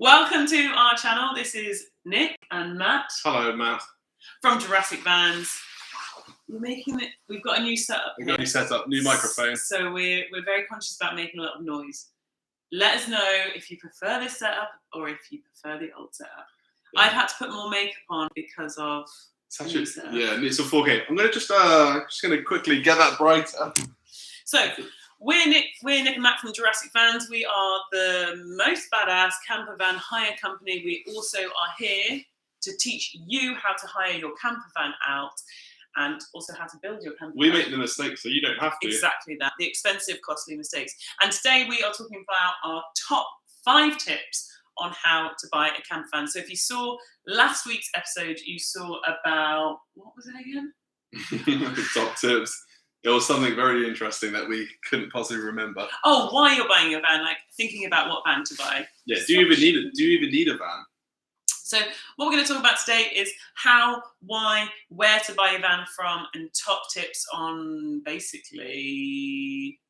Welcome to our channel. This is Nick and Matt Hello, Matt. from Jurassic Vans. We're making it. We've got a new setup. We've got a new setup, new microphone. So we're very conscious about making a lot of noise. Let us know if you prefer this setup or if you prefer the old setup. Yeah. I've had to put more makeup on because of the new setup. Yeah, it's a 4K. I'm gonna just gonna quickly get that brighter. So. We're Nick and Matt from Jurassic Vans. We are the most badass camper van hire company. We also are here to teach you how to hire your camper van out and also how to build your camper van. We make the mistakes, so you don't have to. Exactly that, the expensive, costly mistakes. And today we are talking about our top 5 tips on how to buy a camper van. So if you saw last week's episode, you saw about, what was it again? Top tips. It was something very interesting that we couldn't possibly remember. Oh, why you're buying a van, like thinking about what van to buy. Yeah, do you even need a van? So what we're going to talk about today is how, why, where to buy a van from, and top tips on basically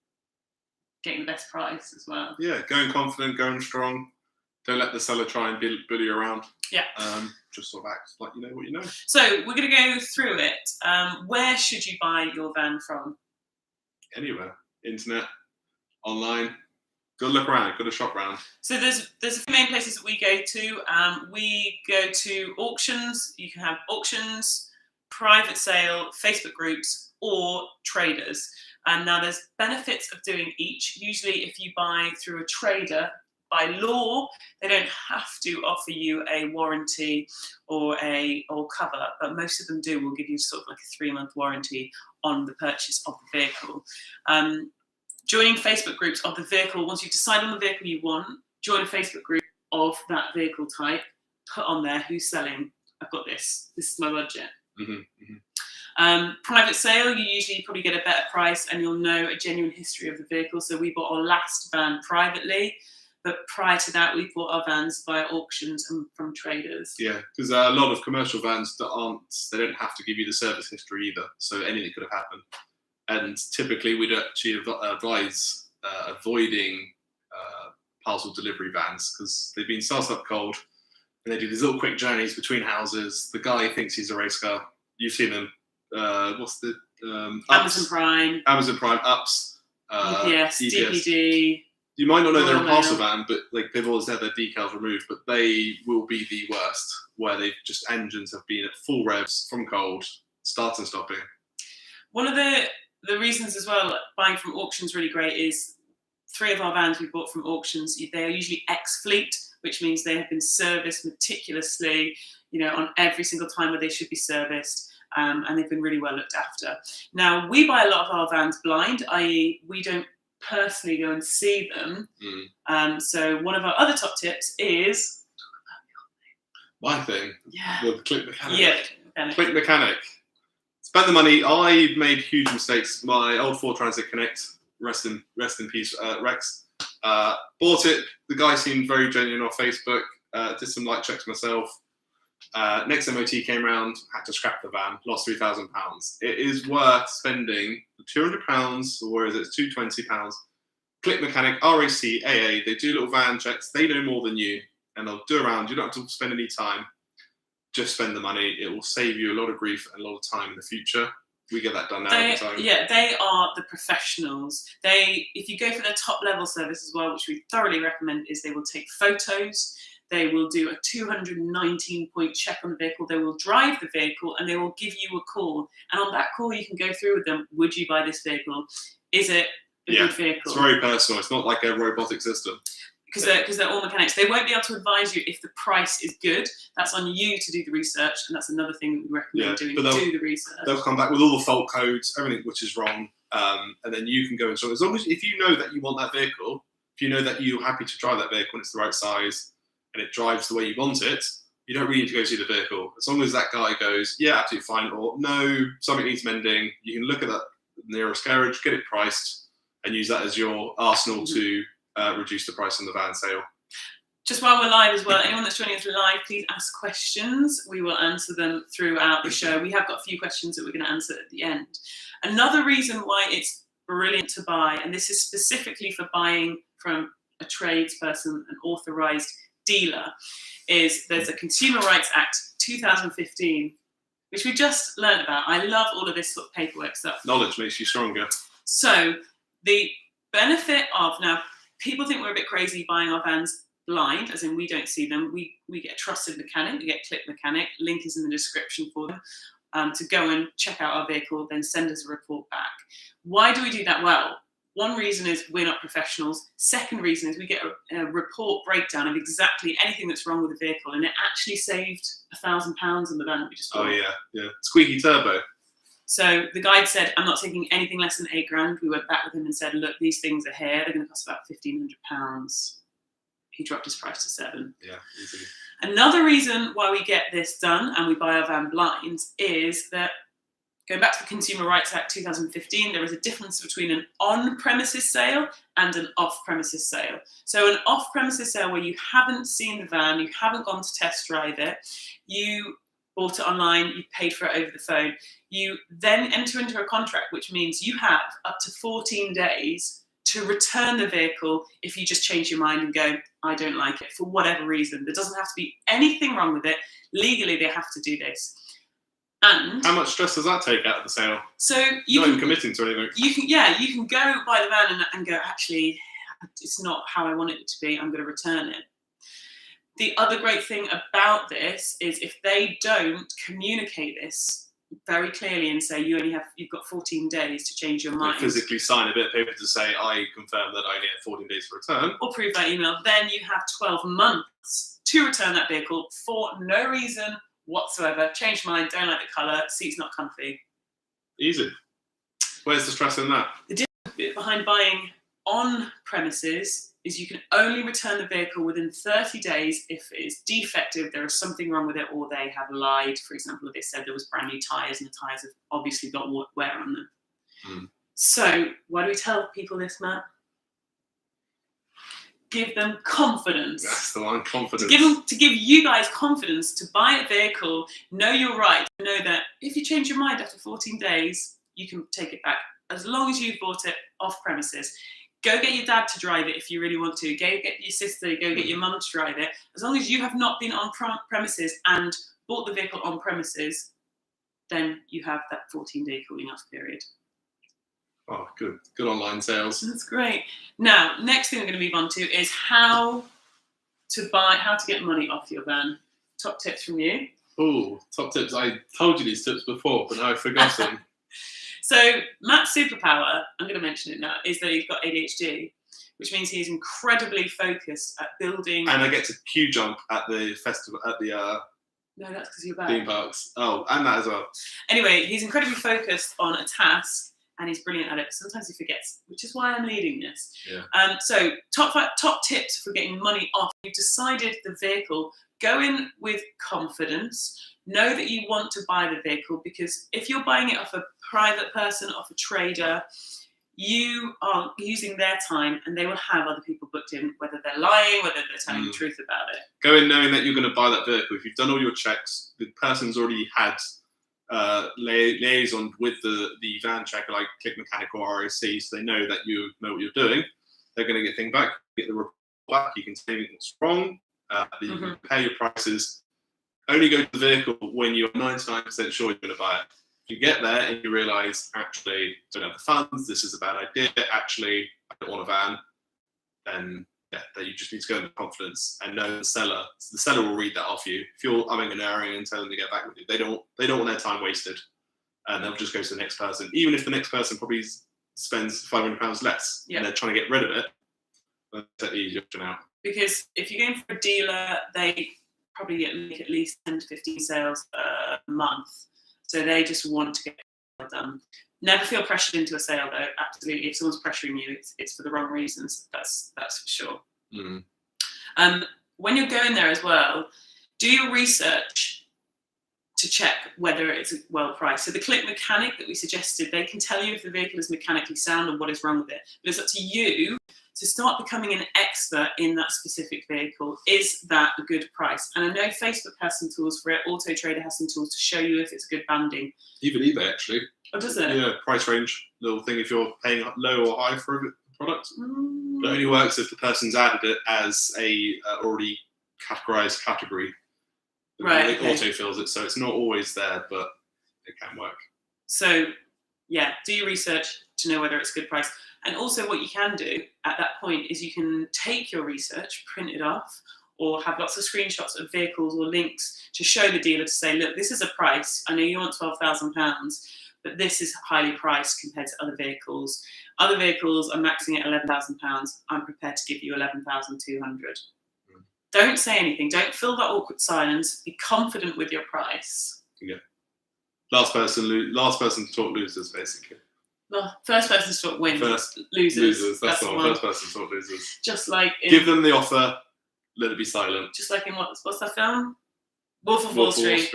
getting the best price as well. Yeah, going confident, going strong. Don't let the seller try and bully you around. Yeah. Just sort of act like you know what you know. So we're going to go through it. Where should you buy your van from? Anywhere. Internet, online. Go look around. Go to shop around. So there's a few main places that we go to. We go to auctions. You can have auctions, private sale, Facebook groups, or traders. And now there's benefits of doing each. Usually if you buy through a trader, by law, they don't have to offer you a warranty or cover, but most of them do. Will give you sort of like a 3-month warranty on the purchase of the vehicle. Joining Facebook groups of the vehicle, once you decide on the vehicle you want, join a Facebook group of that vehicle type, put on there who's selling. I've got this. This is my budget. Private sale, you usually probably get a better price and you'll know a genuine history of the vehicle. So we bought our last van privately. But prior to that, we bought our vans via auctions and from traders. Yeah, because a lot of commercial vans they don't have to give you the service history either. So anything could have happened. And typically we'd actually advise avoiding parcel delivery vans because they've been started up cold and they do these little quick journeys between houses. The guy thinks he's a race car. You've seen them. What's the Amazon Prime. Amazon Prime, UPS. EPS, DPD. You might not know they're a parcel van, but like they've always had their decals removed. But they will be the worst, where they've just engines have been at full revs from cold, start and stopping. One of the reasons as well buying from auctions really great is 3 of our vans we bought from auctions. They are usually ex-fleet, which means they have been serviced meticulously, on every single time where they should be serviced. And they've been really well looked after. Now we buy a lot of our vans blind, i.e. we don't personally go and see them. So one of our other top tips is my thing. Yeah. With Click Mechanic. Yeah. Click Mechanic. Spend the money. I've made huge mistakes. My old Ford Transit Connect, rest in peace, Rex. Bought it. The guy seemed very genuine on Facebook. Did some light checks myself. Next MOT came around, had to scrap the van, lost £3,000. It is worth spending £200, or is it £220? Click Mechanic, RAC, AA, they do little van checks, they know more than you, and they'll do around. You don't have to spend any time, just spend the money. It will save you a lot of grief and a lot of time in the future. We get that done now all the time. Yeah, they are the professionals. If you go for their top level service as well, which we thoroughly recommend, is they will take photos. They will do a 219-point check on the vehicle. They will drive the vehicle and they will give you a call. And on that call, you can go through with them. Would you buy this vehicle? Is it a good vehicle? It's very personal. It's not like a robotic system. Because they're all mechanics. They won't be able to advise you if the price is good. That's on you to do the research. And that's another thing that we recommend doing. Do the research. They'll come back with all the fault codes, everything which is wrong. And then you can go and show. As long as if you know that you want that vehicle, if you know that you're happy to drive that vehicle and it's the right size, and it drives the way you want it, you don't really need to go see the vehicle. As long as that guy goes, yeah, absolutely fine, or no, something needs mending, you can look at that nearest garage, get it priced, and use that as your arsenal to reduce the price on the van sale. Just while we're live as well, anyone that's joining us live, please ask questions. We will answer them throughout the show. We have got a few questions that we're going to answer at the end. Another reason why it's brilliant to buy, and this is specifically for buying from a tradesperson, an authorised dealer is there's a Consumer Rights Act 2015, which we just learned about. I love all of this sort of paperwork stuff. Knowledge makes you stronger. So the benefit of, now people think we're a bit crazy buying our vans blind, as in we don't see them. We get a trusted mechanic, we get Click Mechanic, link is in the description for them, to go and check out our vehicle, then send us a report back. Why do we do that? Well, one reason is we're not professionals. Second reason is we get a report breakdown of exactly anything that's wrong with the vehicle, and it actually saved £1,000 on the van that we just bought. Oh yeah. Squeaky turbo. So the guide said, I'm not taking anything less than £8,000. We went back with him and said, look, these things are here. They're going to cost about £1,500. He dropped his price to £7,000. Yeah, easy. Another reason why we get this done and we buy our van blind is that, going back to the Consumer Rights Act 2015, there is a difference between an on-premises sale and an off-premises sale. So an off-premises sale where you haven't seen the van, you haven't gone to test drive it, you bought it online, you paid for it over the phone, you then enter into a contract, which means you have up to 14 days to return the vehicle if you just change your mind and go, I don't like it for whatever reason. There doesn't have to be anything wrong with it. Legally, they have to do this. And how much stress does that take out of the sale? So you not can, even committing to anything. You can go buy the van and go, actually, it's not how I want it to be. I'm going to return it. The other great thing about this is if they don't communicate this very clearly and say you've got 14 days to change your mind. Physically sign a bit of paper to say I confirm that I only have 14 days to return. Or prove by email. Then you have 12 months to return that vehicle for no reason whatsoever. Change mind, don't like the colour, seat's not comfy. Easy. Where's the stress in that? The difference behind buying on premises is you can only return the vehicle within 30 days if it is defective, there is something wrong with it, or they have lied. For example, if they said there was brand new tyres and the tyres have obviously got wear on them. So why do we tell people this, Matt? Give them confidence. That's the one, confidence. To give you guys confidence to buy a vehicle, know you're right, know that if you change your mind after 14 days, you can take it back. As long as you've bought it off premises. Go get your dad to drive it if you really want to. Go get your sister, go get your mum to drive it. As long as you have not been on premises and bought the vehicle on premises, then you have that 14-day cooling off period. Oh, good. Good online sales. That's great. Now, next thing we're going to move on to is how to get money off your van. Top tips from you. Oh, top tips. I told you these tips before, but now I've forgotten. So Matt's superpower, I'm going to mention it now, is that he's got ADHD, which means he's incredibly focused at building. And I get to queue jump at the festival, at the no, that's because you're bad. theme parks. Oh, and that as well. Anyway, he's incredibly focused on a task, and he's brilliant at it. Sometimes he forgets, which is why I'm leading this. Yeah. So top tips for getting money off. You've decided the vehicle. Go in with confidence. Know that you want to buy the vehicle, because if you're buying it off a private person, off a trader, you are using their time and they will have other people booked in, whether they're lying, whether they're telling the truth about it. Go in knowing that you're going to buy that vehicle. If you've done all your checks, the person's already had liaison with the van checker, like Click Mechanic or RAC, so they know that you know what you're doing. They're going to get things back, get the report back. You can say what's wrong. You can compare your prices. Only go to the vehicle when you're 99% sure you're going to buy it. If you get there and you realise, actually, I don't have the funds, this is a bad idea, actually, I don't want a van, then that you just need to go into confidence and know the seller. The seller will read that off you. If you're umming and erring and tell them to get back with you, they don't want their time wasted, and they'll just go to the next person. Even if the next person probably spends £500 less and they're trying to get rid of it, they'll take the easy option out. Because if you're going for a dealer, they probably make at least 10 to 15 sales a month. So they just want to get it done. Never feel pressured into a sale, though. Absolutely. If someone's pressuring you, it's for the wrong reasons. That's for sure. When you're going there as well, do your research to check whether it's well priced. So the Click Mechanic that we suggested, they can tell you if the vehicle is mechanically sound and what is wrong with it. But it's up to you to start becoming an expert in that specific vehicle. Is that a good price? And I know Facebook has some tools for it. Auto Trader has some tools to show you if it's good banding. Even eBay, actually. Oh, does it? Yeah, price range, little thing if you're paying low or high for a product. It only works if the person's added it as a already categorized category. Right. It auto-fills it, so it's not always there, but it can work. So, yeah, do your research to know whether it's a good price. And also what you can do at that point is you can take your research, print it off, or have lots of screenshots of vehicles or links to show the dealer to say, look, this is a price. I know you want £12,000, but this is highly priced compared to other vehicles. Other vehicles are maxing at £11,000. I'm prepared to give you £11,200. Don't say anything. Don't fill that awkward silence. Be confident with your price. Yeah. Last person to talk losers, basically. Well, first person to talk wins. First losers. That's the one. First person to talk losers. Just like give them the offer. Let it be silent. Just like in what's that film? Wolf of Wall Street.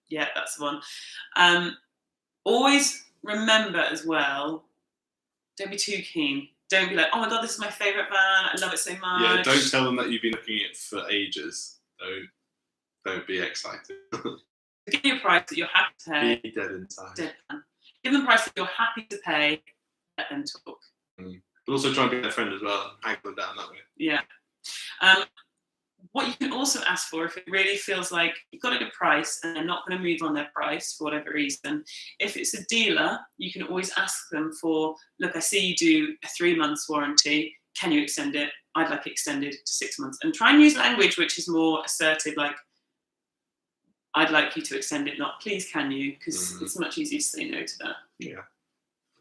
Yeah, that's the one. Always remember as well. Don't be too keen. Don't be like, oh my god, this is my favourite van. I love it so much. Yeah, don't tell them that you've been looking at it for ages. Don't be excited. Give you a price that you're happy to pay. Be dead inside. Give them a price that you're happy to pay. Let them talk. But also try and be their friend as well. Hang them down that way. Yeah. What you can also ask for, if it really feels like you've got a good price and they're not going to move on their price for whatever reason, if it's a dealer, you can always ask them for, look, I see you do a 3 months warranty. Can you extend it? I'd like it extended to 6 months. And try and use language which is more assertive, like, I'd like you to extend it, not please can you, because it's much easier to say no to that. Yeah,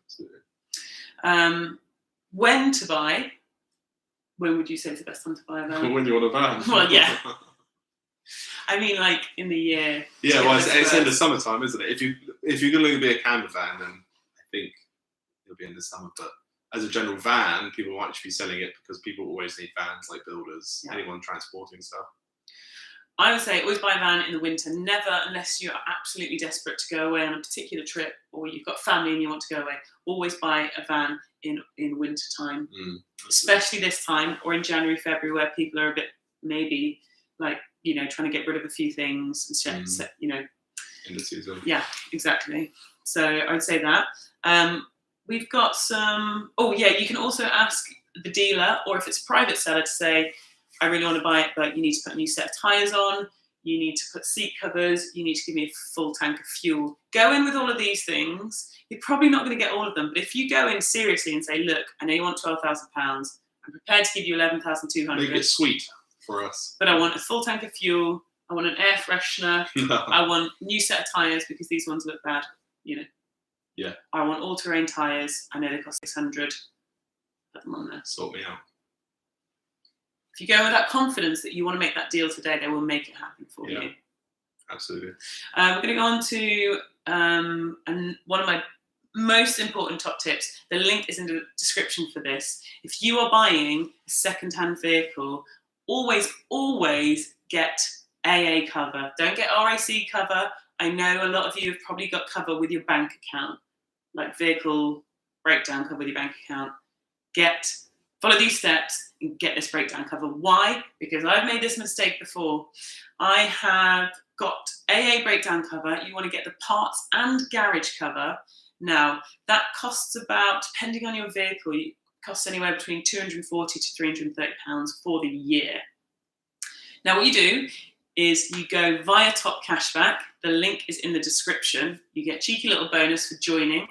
absolutely. When to buy? When would you say is the best time to buy a van? When you want a van. Well, yeah. I mean, like in the year. Yeah, well, it's in the summertime, isn't it? If you're going to be a camper van, then I think it'll be in the summer. But as a general van, people might actually be selling it because people always need vans, like builders, anyone transporting stuff. I would say always buy a van in the winter. Never, unless you're absolutely desperate to go away on a particular trip or you've got family and you want to go away, always buy a van in winter time. Especially this time, or in January, February, where people are a bit maybe like, trying to get rid of a few things and in the season. Yeah, exactly. So I would say that. We've got some. Oh yeah, you can also ask the dealer, or if it's a private seller, to say, I really want to buy it, but you need to put a new set of tyres on. You need to put seat covers. You need to give me a full tank of fuel. Go in with all of these things. You're probably not going to get all of them, but if you go in seriously and say, look, I know you want £12,000. I'm prepared to give you £11,200. Make it sweet for us. But I want a full tank of fuel. I want an air freshener. I want a new set of tyres because these ones look bad. Yeah. I want all-terrain tyres. I know they cost $600. Put them on there. Sort me out. If you go with that confidence that you want to make that deal today, they will make it happen for you. Absolutely. We're going to go on to and one of my most important top tips. The link is in the description for this. If you are buying a second-hand vehicle, always get AA cover. Don't get RAC cover. I know a lot of you have probably got cover with your bank account, like vehicle breakdown cover with your bank account. Follow these steps and get this breakdown cover. Why? Because I've made this mistake before. I have got AA breakdown cover. You want to get the parts and garage cover. Now, that costs about, depending on your vehicle, it costs anywhere between £240 to £330 for the year. Now, what you do is you go via Top Cashback. The link is in the description. You get a cheeky little bonus for joining.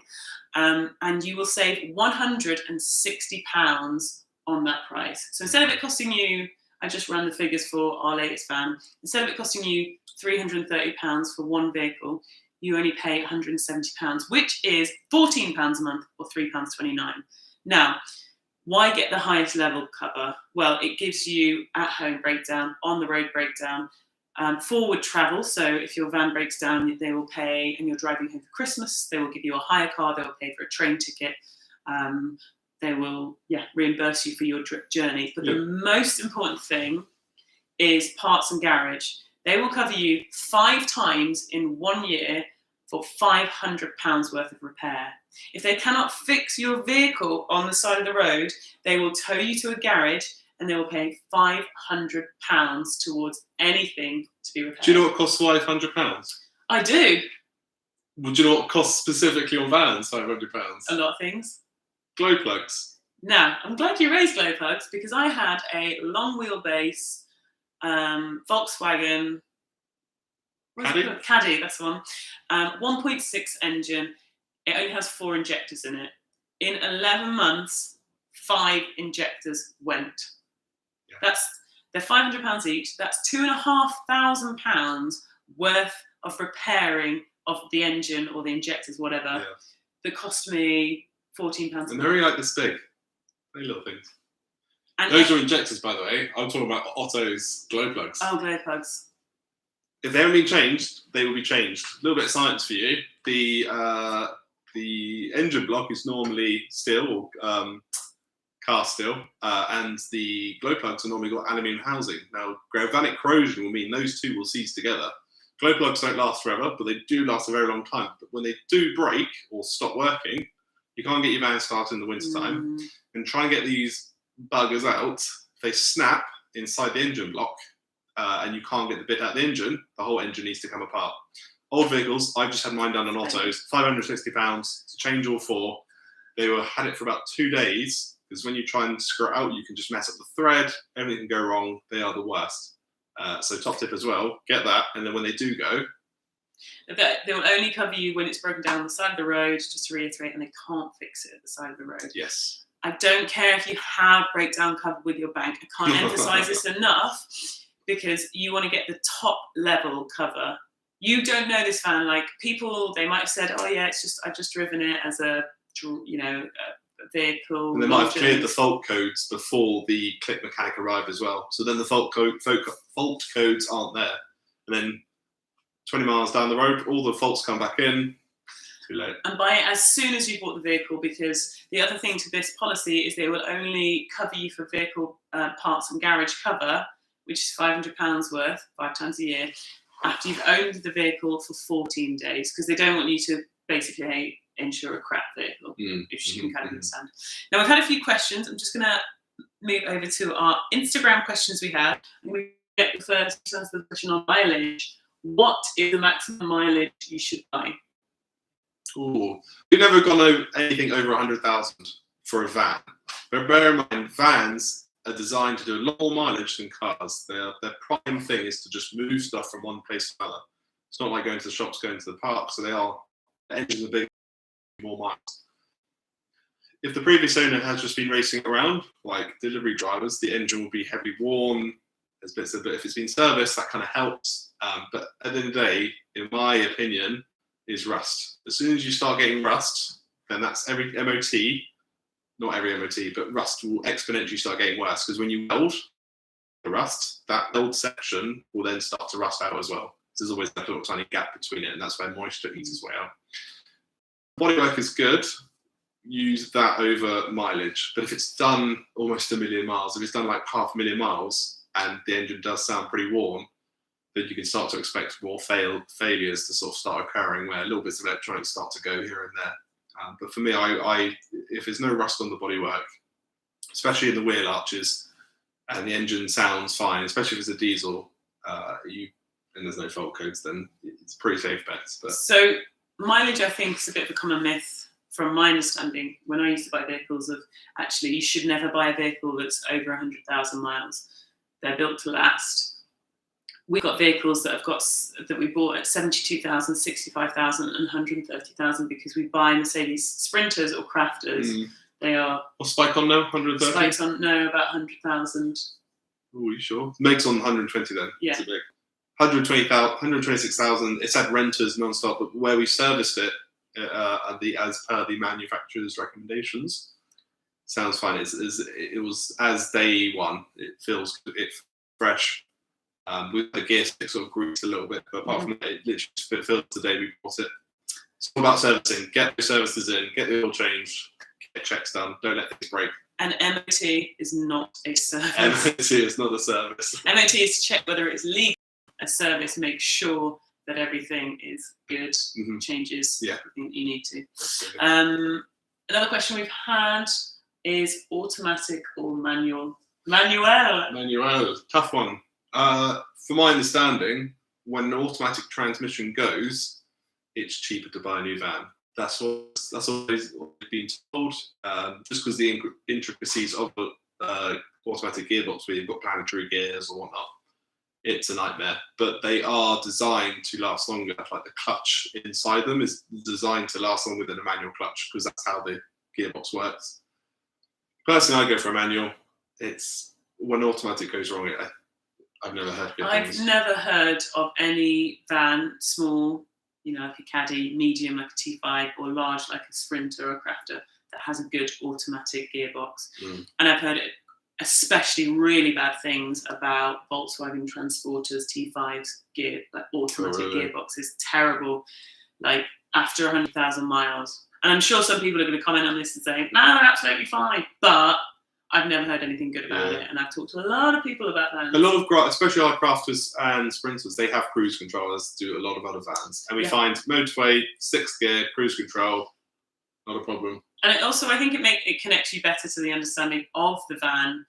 And you will save £160 on that price. So instead of it costing you, I just ran the figures for our latest van, instead of it costing you £330 for one vehicle, you only pay £170, which is £14 a month or £3.29. Now, why get the highest level cover? Well, it gives you at-home breakdown, on-the-road breakdown, forward travel. So if your van breaks down, they will pay, and you're driving home for Christmas, they will give you a hire car, they will pay for a train ticket. They will reimburse you for your journey. But the most important thing is parts and garage. They will cover you 5 times in 1 year for £500 worth of repair. If they cannot fix your vehicle on the side of the road, they will tow you to a garage and they will pay £500 towards anything to be repaired. Do you know what costs £500? I do. Well, do you know what costs specifically on vans £500? A lot of things. Glow plugs. Now, I'm glad you raised glow plugs because I had a long wheelbase Volkswagen. Caddy, that's the one. 1.6 engine. It only has 4 injectors in it. In 11 months, 5 injectors went. Yeah. They're £500 each. That's £2,500 worth of repairing of the engine or the injectors, whatever. Yeah. That cost me £14. And they're only like this big. Very little things. And those are injectors, by the way. I'm talking about Otto's glow plugs. Oh, glow plugs. If they haven't been changed, they will be changed. A little bit of science for you. The engine block is normally steel or cast steel, and the glow plugs are normally got aluminium housing. Now, galvanic corrosion will mean those two will seize together. Glow plugs don't last forever, but they do last a very long time. But when they do break or stop working, you can't get your van started in the wintertime. And try and get these buggers out. If they snap inside the engine block, and you can't get the bit out of the engine, the whole engine needs to come apart. Old vehicles, I've just had mine done on Otto's, £560 to change all 4. They had it for about 2 days, because when you try and screw it out, you can just mess up the thread, everything can go wrong, they are the worst. So top tip as well, get that, and then when they do go... They will only cover you when it's broken down on the side of the road, just to reiterate, and they can't fix it at the side of the road. Yes. I don't care if you have breakdown cover with your bank, I can't emphasise this enough, because you want to get the top level cover. You don't know this van. Like, people, they might have said, "Oh yeah, I've just driven it as a vehicle." And they might have cleared the fault codes before the click mechanic arrived as well. So then the fault codes aren't there, and then 20 miles down the road, all the faults come back in. Too late. And buy it as soon as you bought the vehicle, because the other thing to this policy is they will only cover you for vehicle parts and garage cover, which is £500 worth, 5 times a year, after you've owned the vehicle for 14 days, because they don't want you to basically insure a crap vehicle, if you can kind of understand. Now, we've had a few questions. I'm just going to move over to our Instagram questions we had. We get the first to answer the question on mileage. What is the maximum mileage you should buy? Ooh, we've never gone anything over 100,000 for a van. But bear in mind, vans are designed to do a lot more mileage than cars. Their prime thing is to just move stuff from one place to another. It's not like going to the shops, going to the park. So the engines are big, more miles. If the previous owner has just been racing around, like delivery drivers, the engine will be heavily worn. There's bits of it. If it's been serviced, that kind of helps. But at the end of the day, in my opinion, is rust. As soon as you start getting rust, then that's every MOT. Not every MOT, but rust will exponentially start getting worse, because when you weld the rust, that weld section will then start to rust out as well. So there's always that little tiny gap between it, and that's where moisture eats its way out. Bodywork is good. Use that over mileage. But if it's done almost 1 million miles, if it's done like 500,000 miles, and the engine does sound pretty worn, then you can start to expect more failures to sort of start occurring, where little bits of electronics start to go here and there. But for me, if there's no rust on the bodywork, especially in the wheel arches, and the engine sounds fine, especially if it's a diesel, and there's no fault codes, then it's pretty safe bets. But so mileage, I think, is a bit of a common myth from my understanding. When I used to buy vehicles, of actually you should never buy a vehicle that's over 100,000 miles. They're built to last. We've got vehicles that we bought at 72,000, 65,000, and 130,000, because we buy Mercedes Sprinters or Crafters. They are. What's Spike on now? 130. Spike's on about 100,000. Oh, are you sure? Meg's on 120 then. Yeah. It's a big 126,000. It's had renters non-stop, but where we serviced it, as per the manufacturer's recommendations, sounds fine. It was as day one. It feels fresh. With the gear stick sort of greased a little bit, but apart from that, it literally feels the day we bought it. It's all about servicing. Get the services in, get the oil changed, get checks done. Don't let things break. And MOT is not a service. MOT is not a service. MOT is to check whether it's legal. A service, make sure that everything is good. Changes everything you need to. Another question we've had is automatic or manual? Manual. Tough one. From my understanding, when an automatic transmission goes, it's cheaper to buy a new van. That's always been told. Just because the intricacies of the automatic gearbox, where you've got planetary gears or whatnot, it's a nightmare. But they are designed to last longer. Like the clutch inside them is designed to last longer than a manual clutch because that's how the gearbox works. Personally, I go for a manual. It's when automatic goes wrong. I've never heard good things. I've never heard of any van, small, like a Caddy, medium like a T5, or large like a Sprinter or a Crafter, that has a good automatic gearbox. And I've heard especially really bad things about Volkswagen Transporters T5s automatic gearbox is terrible. Like after 100,000 miles. And I'm sure some people are going to comment on this and say, no, they're absolutely fine. But I've never heard anything good about it. And I've talked to a lot of people about that. A lot of, especially our Crafters and Sprinters, they have cruise control, as do a lot of other vans. And we find motorway, 6th gear, cruise control, not a problem. And I think it connects you better to the understanding of the van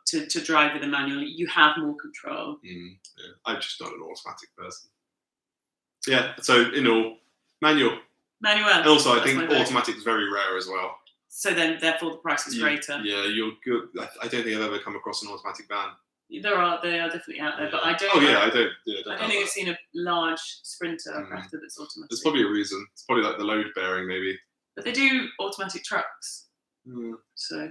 to drive with a manual. You have more control. I'm just not an automatic person. Yeah, so in all, manual. And also, I think automatic is very rare as well. So then, therefore, the price is greater. Yeah, you're good. I don't think I've ever come across an automatic van. They are definitely out there, but I don't. Oh yeah, I don't. I don't think I've seen a large Sprinter Crafter that's automatic. There's probably a reason. It's probably like the load bearing, maybe. But they do automatic trucks. So,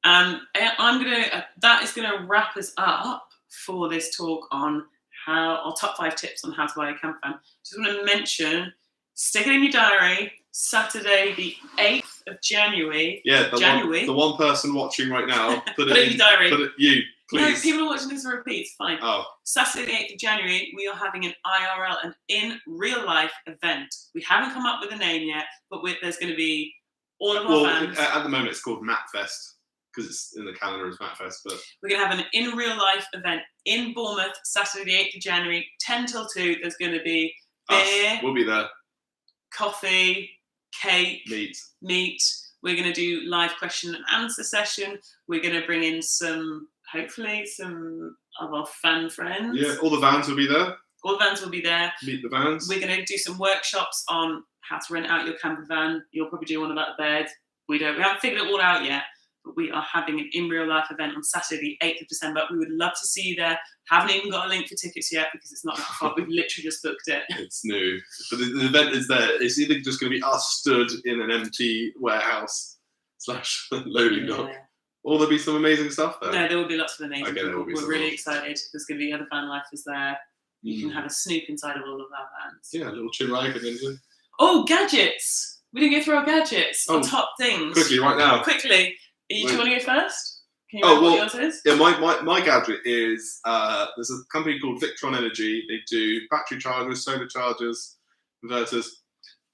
that is gonna wrap us up for this talk on our top 5 tips on how to buy a campervan. Just want to mention, stick it in your diary. Saturday, the 8th of January. Yeah, the one person watching right now. Put it in your diary. Put it, you, please. No, people are watching this repeat. Fine. Oh. Saturday, the 8th of January, we are having an IRL, an in real life event. We haven't come up with a name yet, but there's going to be all of our fans. At the moment, it's called MapFest because it's in the calendar as MapFest. But we're going to have an in real life event in Bournemouth, Saturday, the 8th of January, 10 till 2. There's going to be beer. We'll be there. Coffee. Cake, meat. We're going to do live question and answer session. We're going to bring in hopefully some of our fan friends. Yeah, all the vans will be there. Meet the vans. We're going to do some workshops on how to rent out your camper van. You'll probably do one about the bed. We haven't figured it all out yet, but we are having an in real life event on Saturday, the 8th of December. We would love to see you there. Haven't even got a link for tickets yet because it's not that far. We've literally just booked it. It's new. But the event is there. It's either just going to be us stood in an empty warehouse / loading dock, or there'll be some amazing stuff there. No, there will be lots of amazing people. We're really excited. There's going to be other van lifers there. You can have a snoop inside of all of our vans. Yeah, a little chin rag and engine. Oh, gadgets! We didn't go through our gadgets. Our top things. Quickly, right now. Quickly. Do you want to go first? Can you remember what yours is? Yeah, my gadget is, there's a company called Victron Energy. They do battery chargers, solar chargers, inverters.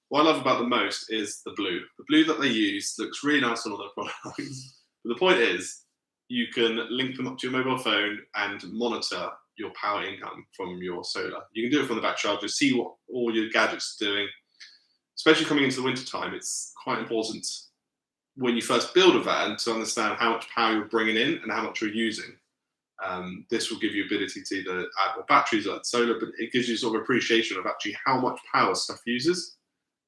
What I love about them most is the blue. The blue that they use looks really nice on all their products. But the point is, you can link them up to your mobile phone and monitor your power income from your solar. You can do it from the battery charger, see what all your gadgets are doing. Especially coming into the winter time, it's quite important when you first build a van to understand how much power you're bringing in and how much you're using. This will give you ability to either add more batteries or add solar, but it gives you sort of appreciation of actually how much power stuff uses.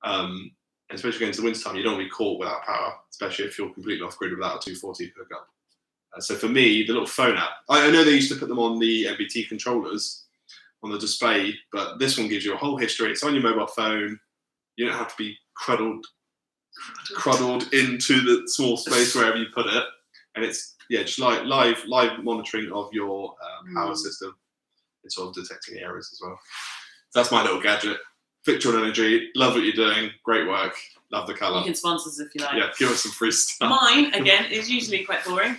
And especially going into the winter time, you don't want to be caught without power, especially if you're completely off grid without a 240 hookup. So for me, the little phone app, I know they used to put them on the MBT controllers on the display, but this one gives you a whole history. It's on your mobile phone. You don't have to be cruddled into the small space wherever you put it, and it's just live monitoring of your power system. It's sort of detecting errors as well. So that's my little gadget. Victron Energy, love what you're doing, great work, love the colour. You can sponsor us if you like. Yeah, give us some free stuff. Mine again is usually quite boring.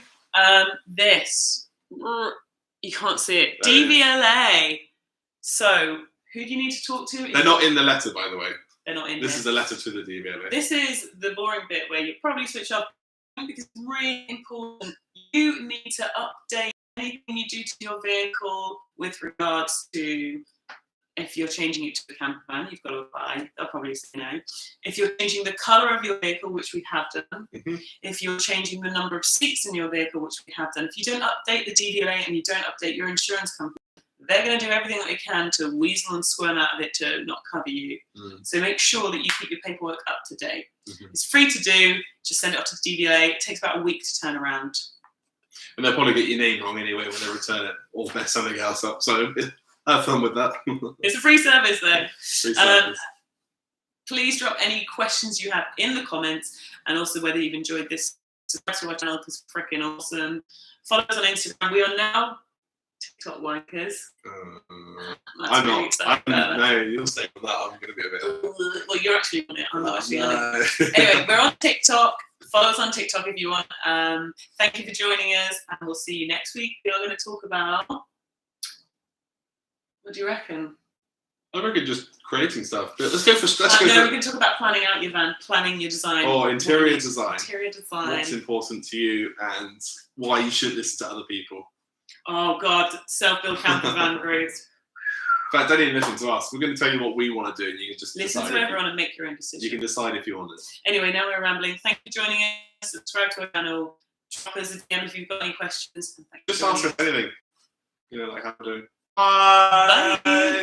This you can't see it. DVLA. So who do you need to talk to? They're not in the letter, by the way. They're not in This is a letter to the DVLA. This is the boring bit where you probably switch off because it's really important. You need to update anything you do to your vehicle with regards to if you're changing it to a camper van, you've got to apply. They'll probably say no. If you're changing the colour of your vehicle, which we have done. If you're changing the number of seats in your vehicle, which we have done. If you don't update the DVLA and you don't update your insurance company, they're going to do everything that they can to weasel and squirm out of it to not cover you. So make sure that you keep your paperwork up to date. It's free to do. Just send it off to the DVLA. It takes about a week to turn around. And they'll probably get your name wrong anyway when they return it, or mess something else up. So have fun with that. It's a free service though. Free service. Please drop any questions you have in the comments, and also whether you've enjoyed this. Subscribe to our channel because it's freaking awesome. Follow us on Instagram. We are now TikTok wankers. I'm not. No, you'll stay on that. I'm going to be a bit. Well, you're actually on it. I'm not actually on it. Anyway, we're on TikTok. Follow us on TikTok if you want. Thank you for joining us, and we'll see you next week. We are going to talk about. What do you reckon? I reckon just creating stuff. But let's go for. No, we can talk about planning out your van, planning your design. Or interior design. Interior design. What's important to you and why you should listen to other people. Oh God, self-build campervan groups. In fact, don't even listen to us. We're going to tell you what we want to do, and you can just listen to everyone and make your own decision. You can decide if you want it. Anyway, now we're rambling. Thank you for joining us. Subscribe to our channel. Drop us a DM if you've got any questions. Just ask us anything. You know, like how we're doing. Bye.